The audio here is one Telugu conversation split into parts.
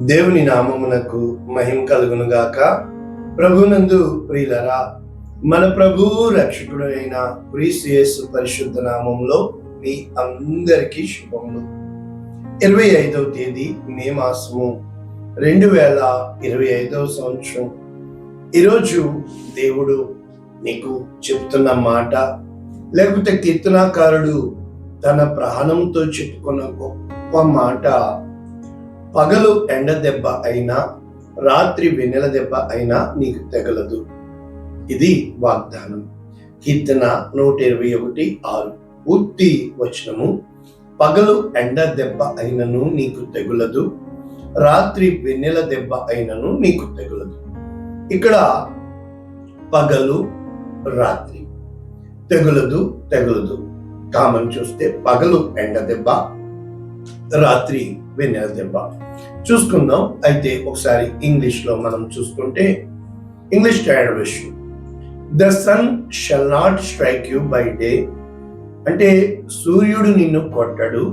దేవుని నామమునకు మహిమ కలుగునుగాక. ప్రభునందు ప్రియులరా, మన ప్రభువు రక్షకుడైన క్రీస్తు యేసు పరిశుద్ధ నామంలో మీ అందరికీ శుభములు. 25వ తేదీ మే మాసము 2025వ సంవత్సరం. ఈరోజు దేవుడు నీకు చెప్తున్న మాట, లేకపోతే కీర్తనాకారుడు తన ప్రాణంతో చెప్పుకున్న గొప్ప మాట, పగలు ఎండ దెబ్బ అయినా రాత్రి వెన్నెల దెబ్బ అయినా నీకు తెగలదు. ఇది వాగ్దానం. కీర్తన 121:6 పూర్తి వచనము. పగలు ఎండ దెబ్బ అయినను నీకు తెగులదు, రాత్రి వెన్నెల దెబ్బ అయినను నీకు తెగులదు. ఇక్కడ పగలు రాత్రి, తెగులదు. కామన్ చూస్తే పగలు ఎండ దెబ్బ, రాత్రి వెన్నెల దెబ్బ. చూసుకుందాం. అయితే ఒకసారి ఇంగ్లీష్ లో మనం చూసుకుంటే, English standard version, the sun shall not strike you by day, అంటే సూర్యుడు నిన్ను కొట్టడు.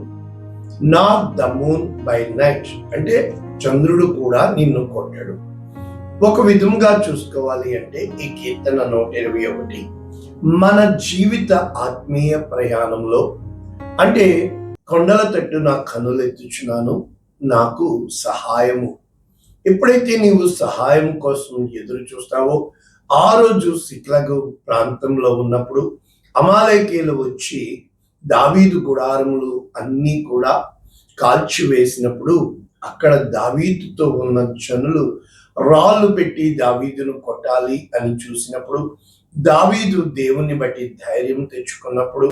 Not the moon by night, అంటే చంద్రుడు కూడా నిన్ను కొట్టడు. ఒక విధంగా చూసుకోవాలి అంటే ఈ కీర్తన 121 మన జీవిత ఆత్మీయ ప్రయాణంలో, అంటే కొండల తట్టు నా కనులెత్తుచున్నాను, నాకు సహాయము. ఎప్పుడైతే నీవు సహాయం కోసం ఎదురు చూస్తావో, ఆ రోజు సిక్లగు ప్రాంతంలో ఉన్నప్పుడు అమాలేకీయులు వచ్చి దావీదు గుడారములు అన్నీ కూడా కాల్చివేసినప్పుడు, అక్కడ దావీదుతో ఉన్న జనులు రాళ్ళు పెట్టి దావీదును కొట్టాలి అని చూసినప్పుడు, దావీదు దేవుని బట్టి ధైర్యం తెచ్చుకున్నప్పుడు,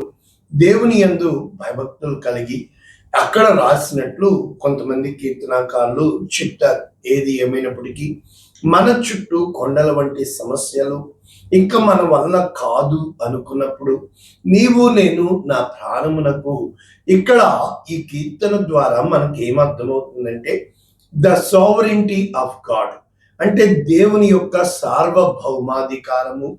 దేవుని యందు భయభక్తులు కలిగి, అక్కడ రాసినట్లు కొంతమంది కీర్తనాకారులు చెప్తారు. ఏది ఏమైనప్పటికీ మన చుట్టూ కొండల వంటి సమస్యలు ఇంకా మన వల్ల కాదు అనుకున్నప్పుడు, నీవు నేను నా ప్రాణమునకు, ఇక్కడ ఈ కీర్తన ద్వారా మనకి ఏమర్థమవుతుందంటే, ద సావరెంటీ ఆఫ్ గాడ్, అంటే దేవుని యొక్క సార్వభౌమాధికారము,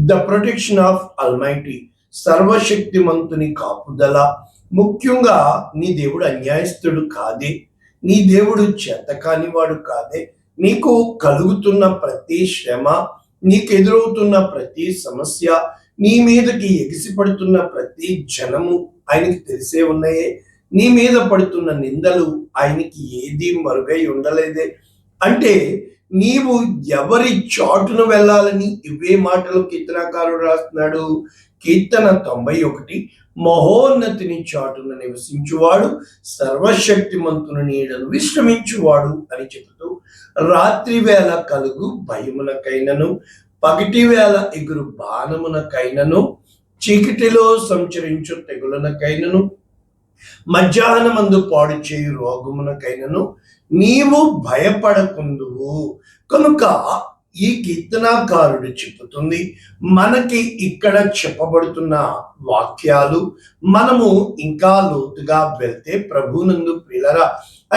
ద ప్రొటెక్షన్ ఆఫ్ ఆల్మైటీ, సర్వశక్తిమంతుని కాపుదల. ముఖ్యంగా నీ దేవుడు అన్యాయస్తుడు కాదే, నీ దేవుడు చేతకానివాడు కాదే. నీకు కలుగుతున్న ప్రతి శ్రమ, నీకు ఎదురవుతున్న ప్రతి సమస్య, నీ మీదకి ఎగిసిపడుతున్న ప్రతి జనము ఆయనకి తెలిసే ఉన్నాయే. నీ మీద పడుతున్న నిందలు ఆయనకి ఏది మరుగై ఉండలేదే. అంటే నీవు ఎవరి చాటును వెళ్ళాలని ఇవే మాటలు కీర్తనాకారుడు రాస్తున్నాడు. కీర్తన 91, మహోన్నతిని చాటున నివసించువాడు, సర్వశక్తిమంతుని నీడను విశ్రమించువాడు అని చెబుతూ, రాత్రి వేళ కలుగు భయమునకైనను, పగటి వేళ ఎగురు బాణమునకైనను, చీకటిలో సంచరించు తెగులనకైనను, మధ్యాహ్నమందు పాడు చేయు రోగమునకైనను నీవు భయపడకుందువు. కనుక ఈ కీర్తనాకారుడు చెబుతుంది, మనకి ఇక్కడ చెప్పబడుతున్న వాక్యాలు మనము ఇంకా లోతుగా వెళ్తే, ప్రభునందు ప్రియులరా,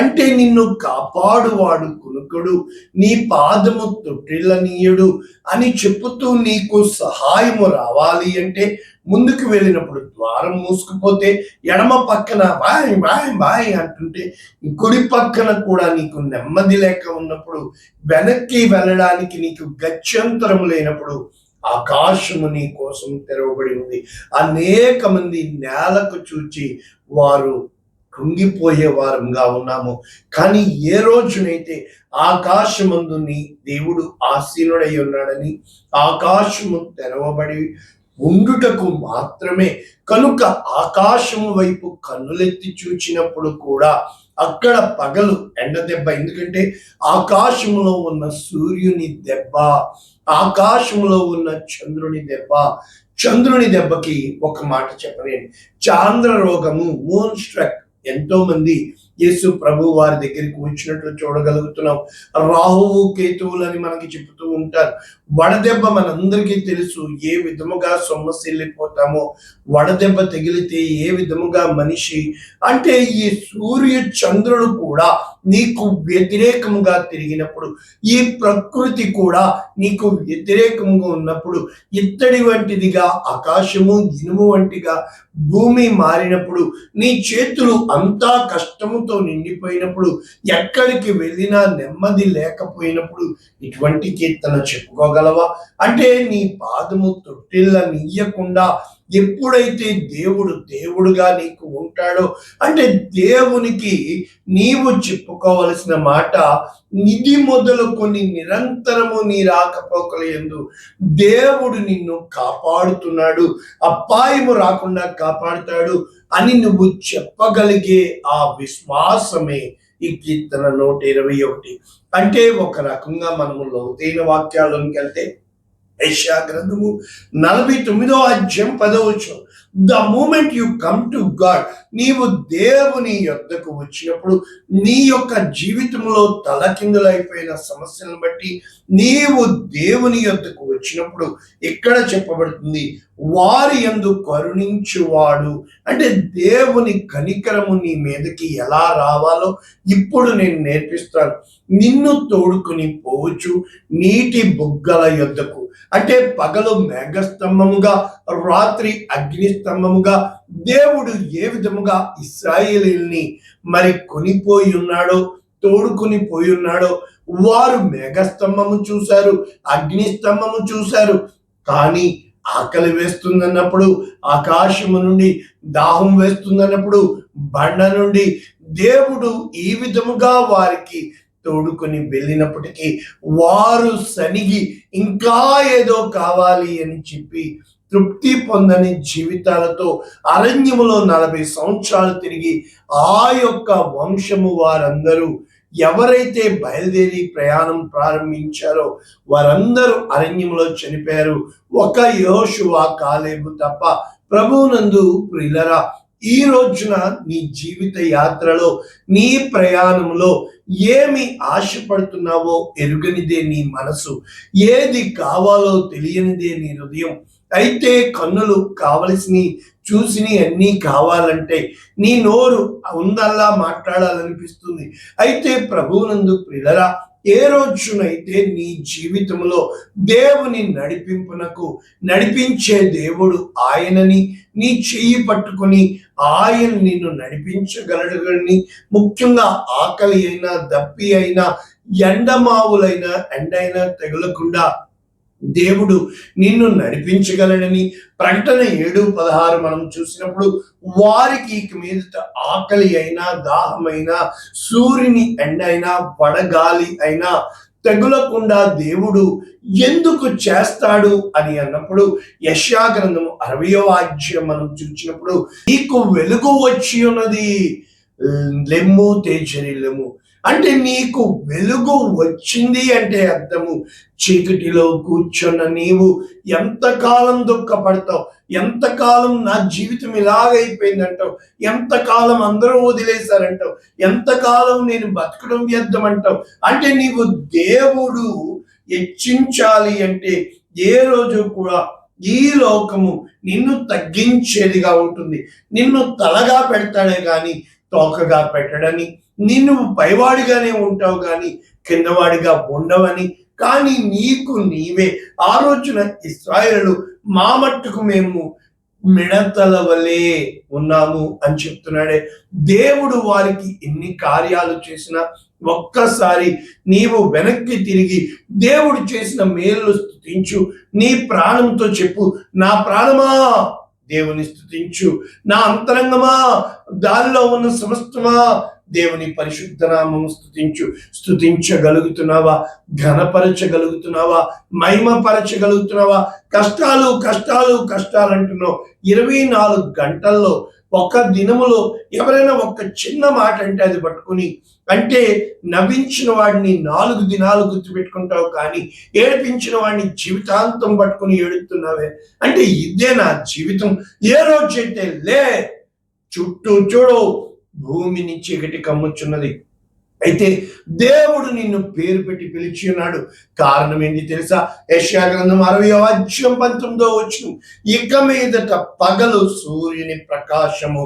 అంటే నిన్ను కాపాడువాడు కునుకుడు, నీ పాదము తొట్టిల్లనీయుడు అని చెప్పుతూ నీకు సహాయము రావాలి అంటే, ముందుకు వెళ్ళినప్పుడు ద్వారం మూసుకుపోతే ఎడమ పక్కన బాయ్ బాయ్ బాయ్ అంటుంటే, కుడి పక్కన కూడా నీకు నెమ్మది లేక ఉన్నప్పుడు, వెనక్కి వెళ్ళడానికి నీకు గత్యంతరం లేనప్పుడు, ఆకాశము నీ కోసం తెరవబడి ఉంది. అనేక మంది నేలకు చూచి వారు కృంగిపోయే వారంగా ఉన్నాము. కానీ ఏ రోజునైతే ఆకాశమందు నీ దేవుడు ఆసీనుడై ఉన్నాడని, ఆకాశము తెరవబడి ఉండుటకు మాత్రమే, కనుక ఆకాశము వైపు కన్నులెత్తి చూచినప్పుడు కూడా అక్కడ పగలు ఎండ దెబ్బ, ఎందుకంటే ఆకాశములో ఉన్న సూర్యుని దెబ్బ, ఆకాశములో ఉన్న చంద్రుని దెబ్బ. చంద్రుని దెబ్బకి ఒక మాట చెప్పలేండి, చాంద్ర రోగము, మూన్ స్ట్రక్. ఎంతో మంది యేసు ప్రభు వారి దగ్గరికి వచ్చినట్లు చూడగలుగుతున్నాం. రాహువు కేతువులని మనకి చెబుతూ ఉంటారు. వడదెబ్బ మనందరికీ తెలుసు, ఏ విధముగా సొమ్మసిల్లిపోతామో, వడదెబ్బ తగిలితే ఏ విధముగా మనిషి, అంటే ఈ సూర్య చంద్రుడు కూడా నీకు వ్యతిరేకముగా తిరిగినప్పుడు, ఈ ప్రకృతి కూడా నీకు వ్యతిరేకముగా ఉన్నప్పుడు, ఇత్తడి వంటిదిగా ఆకాశము, ఇనుము వంటిగా భూమి మారినప్పుడు, నీ చేతులు అంతా కష్టముతో నిండిపోయినప్పుడు, ఎక్కడికి వెళ్ళినా నెమ్మది లేకపోయినప్పుడు ఇటువంటి కీర్తన చెప్పుకోగలవా? అంటే నీ పాదము తొట్టిల్ల నీయకుండా ఎప్పుడైతే దేవుడు దేవుడుగా నీకు ఉంటాడో, అంటే దేవునికి నీవు చెప్పుకోవలసిన మాట, నిధి మొదలుకొని నిరంతరము నీ రాకపోకల యందు దేవుడు నిన్ను కాపాడుతున్నాడు, అపాయము రాకుండా కాపాడుతాడు అని నువ్వు చెప్పగలిగే ఆ విశ్వాసమే ఈ కీర్తన 121. అంటే ఒక రకంగా మనము లోతైన వాక్యాల్లోకి వెళ్తే యెషయా గ్రంథము 49వ అధ్యాయం 10వ వచనం, the moment you come to God, నీవు దేవుని యొద్దకు వచ్చినప్పుడు, నీ యొక్క జీవితంలో తలకిందులైపోయిన సమస్యలను బట్టి నీవు దేవుని యొద్దకు వచ్చినప్పుడు ఇక్కడ చెప్పబడుతుంది, వారి యందు కరుణించువాడు. అంటే దేవుని కనికరము నీ మీదకి ఎలా రావాలో ఇప్పుడు నేను నేర్పిస్తాను. నిన్ను తోడుకుని పోవచ్చు నీటి బుగ్గల యొద్దకు, అంటే పగలు మేఘస్తంభముగా, రాత్రి అగ్నిస్తంభముగా దేవుడు ఏ విధముగా ఇశ్రాయేలీయుల్ని మరి కొనిపోయి ఉన్నాడో, తోడుకుని పోయి ఉన్నాడో. వారు మేఘస్తంభము చూశారు, అగ్నిస్తంభము చూశారు, కానీ ఆకలి వేస్తుందన్నప్పుడు, ఆకాశము నుండి దాహం వేస్తుందన్నప్పుడు, బండ నుండి దేవుడు ఈ విధముగా వారికి తోడుకొని వెళ్ళినప్పటికీ వారు సనిగి ఇంకా ఏదో కావాలి అని చెప్పి తృప్తి పొందని జీవితాలతో అరణ్యములో 40 సంవత్సరాలు తిరిగి ఆ యొక్క వంశము వారందరూ ఎవరైతే బయలుదేరి ప్రయాణం ప్రారంభించారో వారందరూ అరణ్యంలో చనిపోయారు. ఒక యోషువ, కాలేబు తప్ప. ప్రభువునందు ప్రియులరా, ఈ రోజున నీ జీవిత యాత్రలో, నీ ప్రయాణంలో ఏమి ఆశపడుతున్నావో ఎరుగనిదే నీ మనసు, ఏది కావాలో తెలియనిదే నీ హృదయం. అయితే కన్నులు కావలసినవి చూసిని అన్నీ కావాలంటే నీ నోరు ఉందల్లా మాట్లాడాలనిపిస్తుంది. అయితే ప్రభువునందు ప్రియులరా, ఏ రోజునైతే నీ జీవితంలో దేవుని నడిపింపునకు నడిపించే దేవుడు ఆయనని నీ చెయ్యి పట్టుకొని ఆయన నిన్ను నడిపించగలడని, ముఖ్యంగా ఆకలి అయినా, దప్పి అయినా, ఎండమావులైనా, ఎండైనా తగులకుండా దేవుడు నిన్ను నడిపించగలడని ప్రకటన 7:16 మనం చూసినప్పుడు, వారికి ఇక మీదట ఆకలి అయినా, దాహమైనా, సూర్యుని ఎండ అయినా, వడగాలి అయినా తగులకుండా దేవుడు ఎందుకు చేస్తాడు అని అన్నప్పుడు, యెషయా గ్రంథము 60వ అధ్యాయం మనం చూసినప్పుడు, నీకు వెలుగు వచ్చి ఉన్నది, లెమ్ము తేజరిల్లెము. అంటే నీకు వెలుగు వచ్చింది అంటే అర్థము, చీకటిలో కూర్చున్న నీవు ఎంతకాలం దుఃఖపడతావు, ఎంతకాలం నా జీవితం ఇలాగైపోయిందంటావు, ఎంతకాలం అందరూ వదిలేశారంటావు, ఎంతకాలం నేను బతకడం వ్యర్థం అంటావు. అంటే నీవు దేవుడు హెచ్చించాలి అంటే ఏ రోజు కూడా ఈ లోకము నిన్ను తగ్గించేదిగా ఉంటుంది. నిన్ను తలగా పెడతాడే కానీ తోకగా పెట్టడని, నిన్ను పైవాడిగానే ఉంటావు కానీ కిందవాడిగా ఉండవని. కానీ నీకు నీవే ఆ రోజున ఇశ్రాయేలు మా మట్టుకు మేము మిడతల వలె ఉన్నాము అని చెప్తున్నాడే. దేవుడు వారికి ఎన్ని కార్యాలు చేసినా ఒక్కసారి నీవు వెనక్కి తిరిగి దేవుడు చేసిన మేలు స్తుతించు. నీ ప్రాణంతో చెప్పు, నా ప్రాణమా దేవుని స్తుతించు, నా అంతరంగమా దానిలో ఉన్న సమస్తమా దేవుని పరిశుద్ధ నామము స్తుతించు. స్తుతించగలుగుతున్నావా? ఘనపరచగలుగుతున్నావా? మహిమపరచగలుగుతున్నావా? కష్టాలు కష్టాలు కష్టాలు అంటున్నావు. 24 గంటల్లో, ఒక దినములో ఎవరైనా ఒక చిన్న మాట అంటే అది పట్టుకుని, అంటే నవ్వించిన వాడిని 4 దినాలు గుర్తుపెట్టుకుంటావు కానీ ఏడిపించిన వాడిని జీవితాంతం పట్టుకుని ఏడుతున్నావే. అంటే ఇదే నా జీవితం. ఏ రోజైతే లే, చుట్టూ చూడు, భూమిని చీకటి కమ్ముచున్నది, అయితే దేవుడు నిన్ను పేరు పెట్టి పిలిచి ఉన్నాడు. కారణం ఏంటి తెలుసా? యెషయా గ్రంథం 60:19 ఇక మీదట పగలు సూర్యుని ప్రకాశము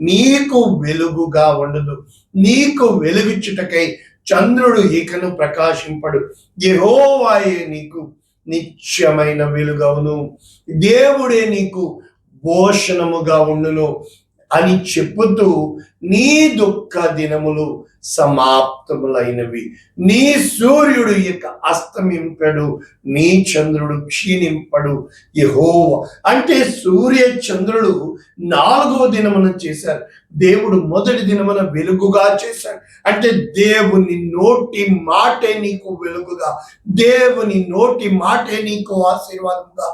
నీకు వెలుగుగా ఉండదు, నీకు వెలుగుచుటకై చంద్రుడు ఇకను ప్రకాశింపడు, యెహోవాయే నీకు నిత్యమైన వెలుగవును, దేవుడే నీకు భూషణముగా ఉండును అని చెప్పుతూ నీ దుఃఖ దినములు సమాప్తములైనవి, నీ సూర్యుడు ఇక అస్తమింపడు, నీ చంద్రుడు క్షీణింపడు. యెహోవా అంటే సూర్య చంద్రుడు 4వ దినమున చేశారు, దేవుడు మొదటి దినమున వెలుగుగా చేశాడు. అంటే దేవుని నోటి మాటే నీకు వెలుగుగా, దేవుని నోటి మాటే నీకు ఆశీర్వాదంగా,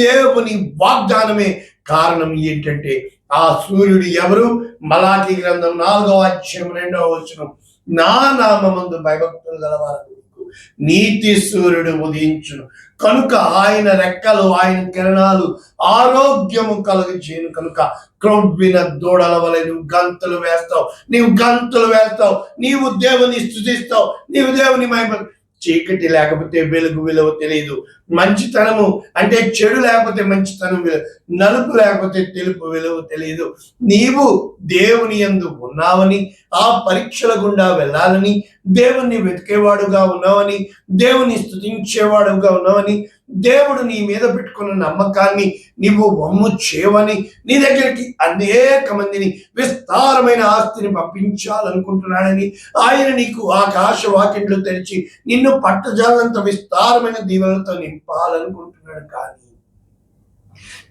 దేవుని వాగ్దానమే కారణం. ఏంటంటే ఆ సూర్యుడు ఎవరు? మలాకి గ్రంథం 4:2 నా నామమందు భయభక్తులు గలవారు నీతి సూర్యుడు ఉదయించును కనుక ఆయన రెక్కలు, ఆయన కిరణాలు ఆరోగ్యము కలుగజేయును కనుక క్రొవ్విన దూడల వలె నువ్వు గంతులు వేస్తావు, నీవు దేవుని స్తుతిస్తావు, నీవు దేవుని మహిమ. చీకటి లేకపోతే వెలుగు విలువ తెలియదు, మంచితనము అంటే చెడు లేకపోతే మంచితనం విలువ, నలుపు లేకపోతే తెలుపు విలువ తెలియదు. నీవు దేవుని యందు ఉన్నావని, ఆ పరీక్షల గుండా వెళ్ళాలని, దేవుణ్ణి వెతికేవాడుగా ఉన్నావని, దేవుని స్తుతించేవాడుగా ఉన్నావని, దేవుడు నీ మీద పెట్టుకున్న నమ్మకాన్ని నీవు వమ్ము చేయవని, నీ దగ్గరికి అనేక మందిని విస్తారమైన ఆస్తిని పంపించాలనుకుంటున్నాడని, ఆయన నీకు ఆకాశ వాకిండ్లు తెరిచి నిన్ను పట్టజాలంత విస్తారమైన దీవెనలతో నింపాలనుకుంటున్నాడు. కానీ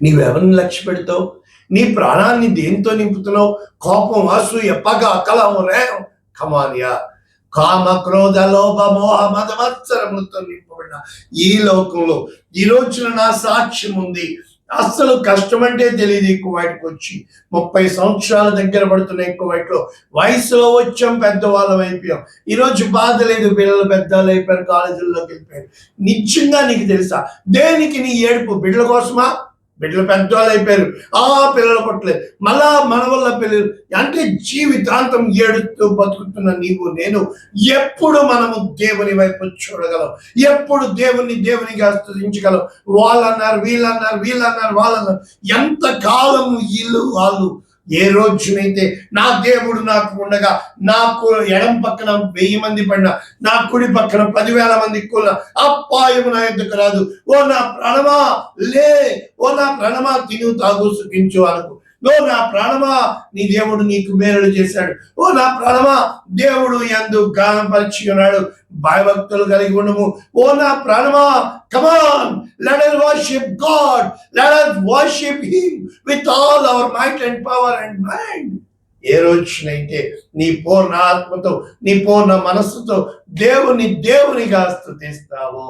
నీవెవరిని లక్ష్య పెడతావు? నీ ప్రాణాన్ని దేంతో నింపుతున్నావు? కోపం, అసూయ, పగ, కలహం, రేహం, కమానియా, కామ, క్రోధ, లోభ, మోహ, మద మత్సరములతో నింపబడిన ఈ లోకంలో ఈ రోజున నా సాక్ష్యం ఉంది. అస్సలు కష్టం అంటే తెలియదు. ఎక్కువ వాటికి వచ్చి 30 సంవత్సరాల దగ్గర పడుతున్న ఎక్కువ వాటిలో వయసులో వచ్చాం, పెద్దవాళ్ళం అయిపోయాం. ఈరోజు బాధ లేదు, పిల్లలు పెద్దలు అయిపోయారు, కాలేజీల్లోకి వెళ్ళిపోయారు. నిజంగా నీకు తెలుసా దేనికి నీ ఏడుపు? బిడ్డల కోసమా? బిడ్డలు పెద్దవాళ్ళు అయిపోయారు, ఆ పిల్లలు పుట్టలేదు, మళ్ళా మన వల్ల పిల్లలు. అంటే జీవితాంతం ఏడుస్తూ బతుకుతున్న నీవు నేను ఎప్పుడు మనము దేవుని వైపు చూడగలం? ఎప్పుడు దేవునిగా స్తుతించగలం? వాళ్ళన్నారు, వీళ్ళన్నారు. ఎంత కాలము వాళ్ళు ఏ రోజునైతే నా దేవుడు నాకు ఉండగా, నాకు ఎడం పక్కన 1000 మంది పడినా, నా కుడి పక్కన 10,000 మంది కూల అపాయము నా ఎద్దుకు రాదు. ఓ నా ప్రాణమా లే, ఓ నా ప్రాణమా తిను తాగు సుఖించు అనుకు. ఓ నా ప్రాణమా నీ దేవుడు నీకు మేలు చేశాడు. ఓ నా ప్రాణమా దేవుడు యందు గానపరిచి ఉన్నాడు. భయభక్తులు కలిగి ఉండము. ఓ నా ప్రాణమా, come on, let us worship God, let us worship him with all our might and power and mind. ఏ రోజునైతే నీ పూర్ణ ఆత్మతో, నీ పూర్ణ మనస్సుతో దేవునిగా స్తుతిస్తావో,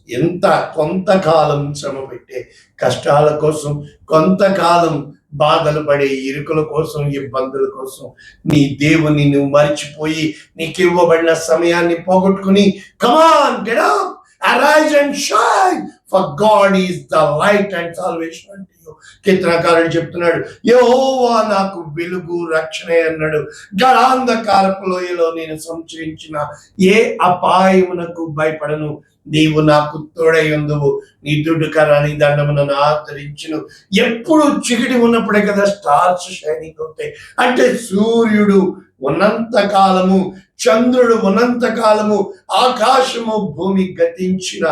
ఎంత కొంతకాలం శ్రమ పెట్టే కష్టాల కోసం, కొంతకాలం బాధలు పడే ఇరుకుల కోసం, ఇబ్బందుల కోసం నీ దేవుని నువ్వు మరిచిపోయి నీకు ఇవ్వబడిన సమయాన్ని పోగొట్టుకుని, come on get up, arise and shine, for God is the light and salvation అంటే కీర్తనకారుడు చెప్తున్నాడు, యెహోవా నాకు వెలుగు రక్షణ అన్నాడు. గడాంధకారపు లోయలో నేను సంచరించిన ఏ అపాయమునకు భయపడను, నీవు నాకు తోడై ఉందువు, నీ దుడ్డుకర నీ దండమునను ఆదరించును. ఎప్పుడు చీకటి ఉన్నప్పుడే కదా స్టార్స్ షైనింగ్ అవుతాయి. అంటే సూర్యుడు ఉన్నంత కాలము, చంద్రుడు ఉన్నంత కాలము, ఆకాశము భూమి గతించిన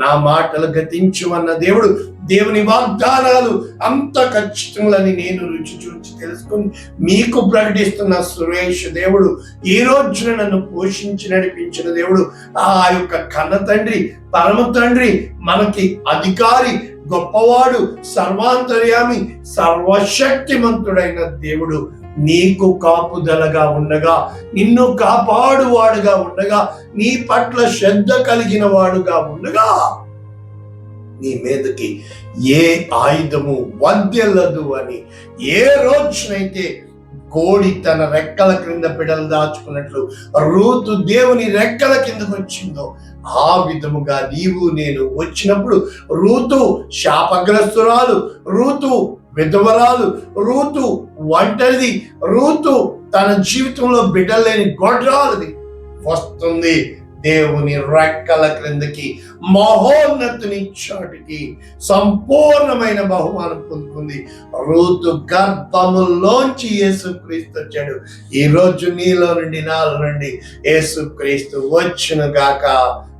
నా మాటలు గతించువన్న దేవుడు, దేవుని వాగ్దానాలు అంత ఖచ్చితములని నేను రుచి చూచి తెలుసుకుని మీకు ప్రకటిస్తున్న సురేష్ దేవుడు, ఈ రోజున నన్ను పోషించి నడిపించిన దేవుడు, ఆ యొక్క కన్న తండ్రి, పరమ తండ్రి, మనకి అధికారి, గొప్పవాడు, సర్వాంతర్యామి, సర్వశక్తిమంతుడైన దేవుడు నీకు కాపుదలగా ఉండగా, నిన్ను కాపాడువాడుగా ఉండగా, నీ పట్ల శ్రద్ధ కలిగిన వాడుగా ఉండగా, నీ మీదకి ఏ ఆయుధము వద్దెల్లదు అని ఏ రోజునైతే కోడి తన రెక్కల క్రింద పిడలు దాచుకున్నట్లు రూతు దేవుని రెక్కల కిందకు వచ్చిందో, ఆ విధముగా నీవు నేను వచ్చినప్పుడు రూతు శాపగ్రస్తురాలు, రూతు విధవరాలు, రూతు ఒంటరిది, రూతు తన జీవితంలో బిడ్డలేని గొడ్రాలది. వస్తుంది. దేవుని రెక్కల క్రిందకి, మహోన్నతుని చాటుకి సంపూర్ణమైన బహుమానం పొందుకుంది. రూతు గర్భములోంచి యేసుక్రీస్తు వచ్చాడు. ఈ రోజు నీలో నుండి, నాలో నుండి యేసుక్రీస్తు వచ్చును గాక.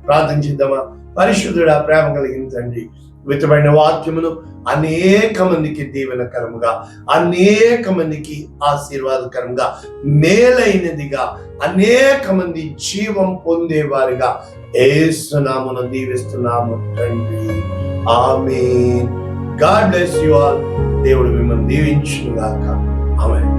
ప్రార్థించిద్దామా? పరిశుద్ధుడా, ప్రేమ కలిగిన తండ్రి, విత్తమైన వాక్యమును అనేక మందికి దీవెనకరముగా, అనేక మందికి ఆశీర్వాదకరంగా, మేలైనదిగా, అనేక మంది జీవం పొందేవారిగా యేసు నామమున దీవిస్తున్నాము తండ్రి. ఆమేన్. God bless you all. దేవుడు మిమ్మల్ని దీవించును గాక. ఆమేన్.